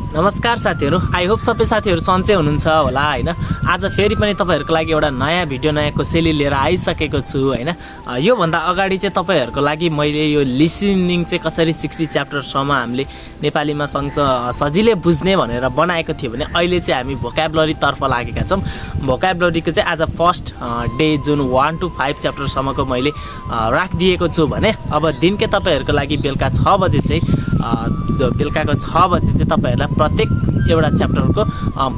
नमस्कार साथीहरु, I hope सबै साथीहरु सन्चै हुनुहुन्छ होला हैन। आज फेरि पनि तपाईहरुको लागि एउटा नयाँ भिडियो नयाँ कोसेली लिएर आइसकेको छु हैन। यो भन्दा अगाडि चाहिँ तपाईहरुको लागि मैले यो लिसनिङ चाहिँ कसरी 60 च्याप्टर सम्म हामीले नेपालीमा सजिलै बुझ्ने भनेर बनाएको थियो भने अहिले चाहिँ हामी भोक्याबुलरी तर्फ लागेका छौं। भोक्याबुलरीको चाहिँ आज फर्स्ट डे जुन 1 to 5 च्याप्टर सम्मको मैले राखिदिएको छु भने अब दिनकै तपाईहरुको लागि बेलुका 6 बजे चाहिँ बेलुकाको 6 बजे चाहिँ तपाईहरुलाई प्रत्येक एउटा च्याप्टरको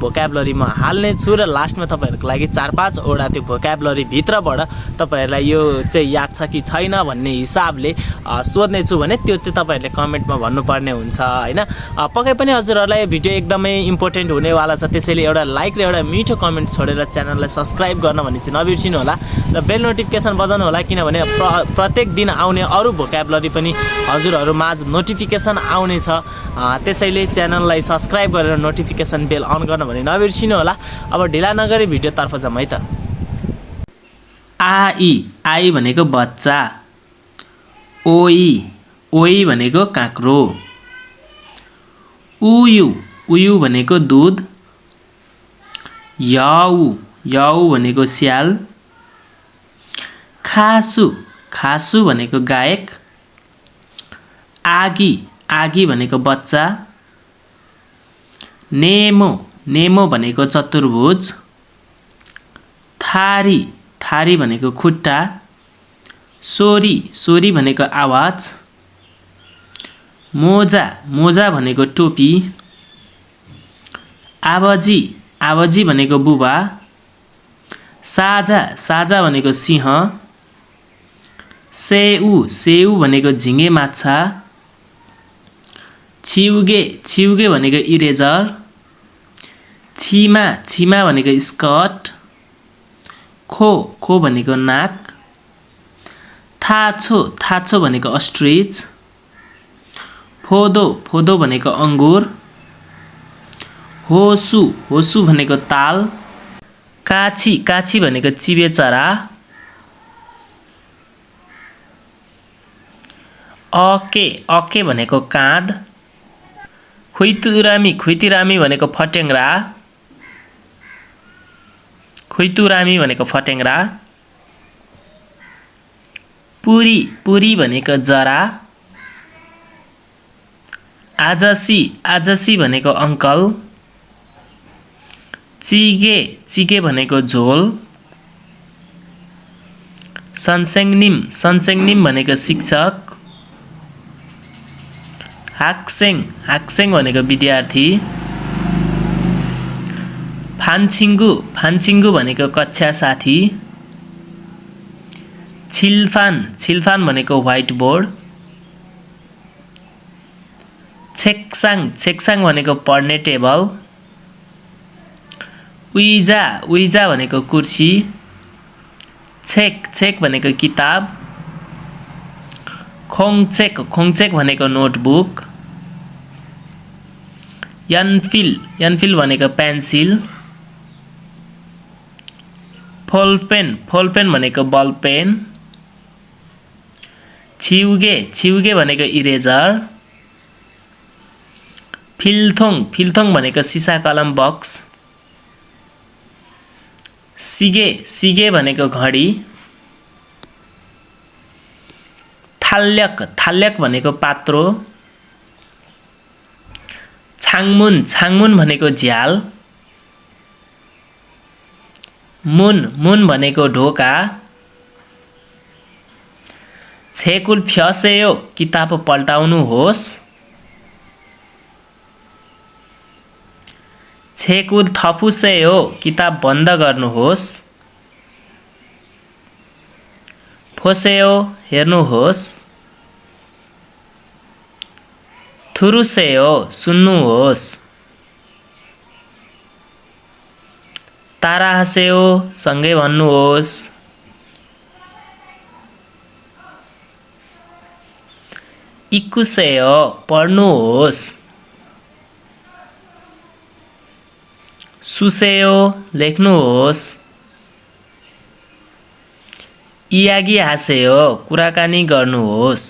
भोक्याबुलरी म हाल्ने छु र लास्टमा तपाईहरुको लागि 4-5 वटा त्यो भोक्याबुलरी भित्रबाट तपाईहरुलाई यो चाहिँ याद छ कि छैन भन्ने हिसाबले सोध्ने छु भने त्यो चाहिँ तपाईहरुले कमेन्टमा भन्नुपर्ने हुन्छ हैन। पक्कै पनि हजुरहरुलाई भिडियो एकदमै इम्पोर्टेन्ट हुनेवाला छ, त्यसैले एउटा लाइक र एउटा मिठो कमेन्ट छोडेर च्यानललाई सब्स्क्राइब गर्न भन्ने चाहिँ नबिर्सिनु होला र बेल नोटिफिकेसन बजाउनु होला, किनभने प्रत्येक दिन आउने अरु भोक्याबुलरी पनि हजुरहरु माझ नोटिफिकेसन आउने छ। त्यसैले च्यानललाई सब्स्क्राइब गरेर नोटिफिकेसन बेल अन गर्न भने नबिर्सिनु होला। अब ढिला नगरी भिडियो तर्फ जाउँ है त। आई भनेको बच्चा, ओई भनेको काँक्रो, उयु भनेको दूध, याउ भनेको स्याल, खासु भनेको गायक, आगी भनेको बच्चा, नेमो भनेको चतुर्भुज, थारी भनेको खुट्टा, सोरी भनेको आवाज, मोजा भनेको टोपी, आवाजी भनेको बुबा, साजा भनेको सिंह, सेउ भनेको झिंगे माछा, छिउगे भनेको इरेजर, छिमा भनेको स्कर्ट, खो भनेको नाक, थाछो भनेको अस्ट्रिच, फोदो भनेको अंगुर, होसु भनेको ताल, काछी भनेको चिबे चरा, अके भनेको काँध, खुइतुरामी भनेको फटेङ्ग्रा, पुरी भनेको जरा, आजसी भनेको अंकल, चिगे भनेको झोल, सन्सेङनिम भनेको शिक्षक, हाक्सेङ भनेको विद्यार्थी, फान्छिङ्गु भनेको कक्षा साथी, छिल्फान भनेको व्हाइट बोर्ड, छेक्साङ भनेको पढ्ने टेबल, उइजा भनेको कुर्सी, छेक भनेको किताब, खोङचेक भनेको नोटबुक, यनफिल भनेको पेन्सिल, फोलपेन भनेको बल पेन, छिउगे भनेको इरेजर, फिलथोङ भनेको सिसा कलम बक्स, सिगे भनेको घडी, थाल्यक भनेको पात्रो, छाङमुन भनेको झ्याल, मुन भनेको ढोका, छेकुल फ्यसेयो किताब पल्टाउनुहोस्, छेकुल थपुसेयो किताब बन्द गर्नुहोस्, फोसेयो हेर्नुहोस्, थुरुसेयो सुन्नुहोस्, ताराहसेयो सँगै भन्नुहोस्, इकुसेयो पढ्नुहोस्, सुसेयो लेख्नुहोस्, इयागी हासेयो कुराकानी गर्नुहोस्,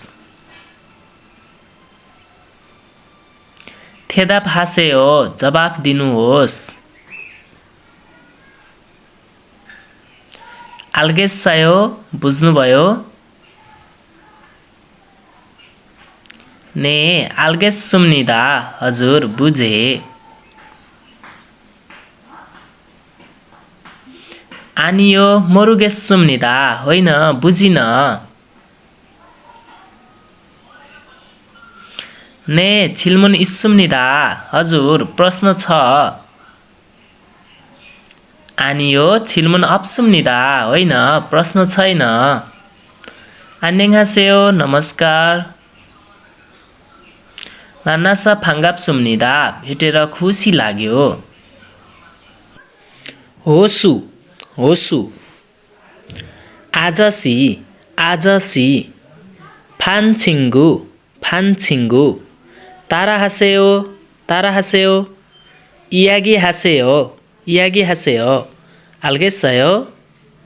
थेदा फासे हो जवाफ दिनुहोस् आल्गेसायो बुझ्नुभयो ने आल्गेसुम्निदा हजुर बुझे आनियो मोरुगेसुम्निदा होइन बुझिन ने छिल्मुन इस्सुम्निदा हजुर प्रश्न छ आनियो छिल्मुन अप्सुम्निदा होइन प्रश्न छैन 안녕하세요 नमस्कार मानासा फाङ्गाप्सुम्निदा भेटेर खुसी लाग्यो होसु होसु आजसी फान्छिङ्गु फान्छिङ्गु ताराहासेयो इयागी हासेयो आल्गेसायो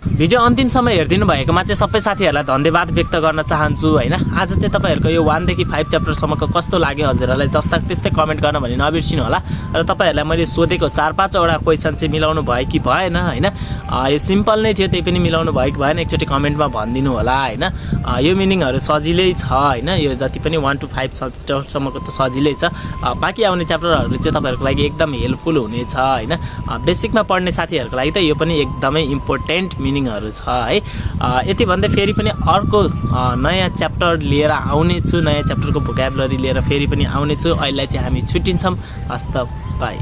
भिडियो अन्तिमसम्म हेरिदिनु भएकोमा चाहिँ सबै साथीहरूलाई धन्यवाद व्यक्त गर्न चाहन्छु हैन आज चाहिँ तपाईहरुको यो 1 देखि 5 च्याप्टरसम्मको कस्तो लाग्यो हजुरहरूलाई जस्ता त्यस्तै कमेन्ट गर्न भने नबिर्सिनु होला र तपाईहरुलाई मैले सोधेको 4-5 वटा क्वेशन चाहिँ मिलाउनु भयो कि भएन हैन यो सिम्पल नै थियो त्यही पनि मिलाउनु भयो कि भएन एकचोटी कमेन्टमा भनिदिनु होला हैन यो मिनिङहरु सजिलै छ हैन यो जति पनि 1 to 5 च्याप्टरसम्मको त सजिलै छ बाँकी आउने च्याप्टरहरु चाहिँ तपाईहरुको लागि एकदम हेल्पफुल हुनेछ हैन बेसिकमा पढ्ने साथीहरुको लागि त यो पनि एकदमै इम्पोर्टेन्ट मिनिङहरु छ है यति भन्दै फेरि पनि अर्को नयाँ च्याप्टर लिएर आउने छु नयाँ च्याप्टरको भोक्याबुलरी लिएर फेरि पनि आउने छु अहिले चाहिँ हामी छुट्टिन्छौं हस्त बाइ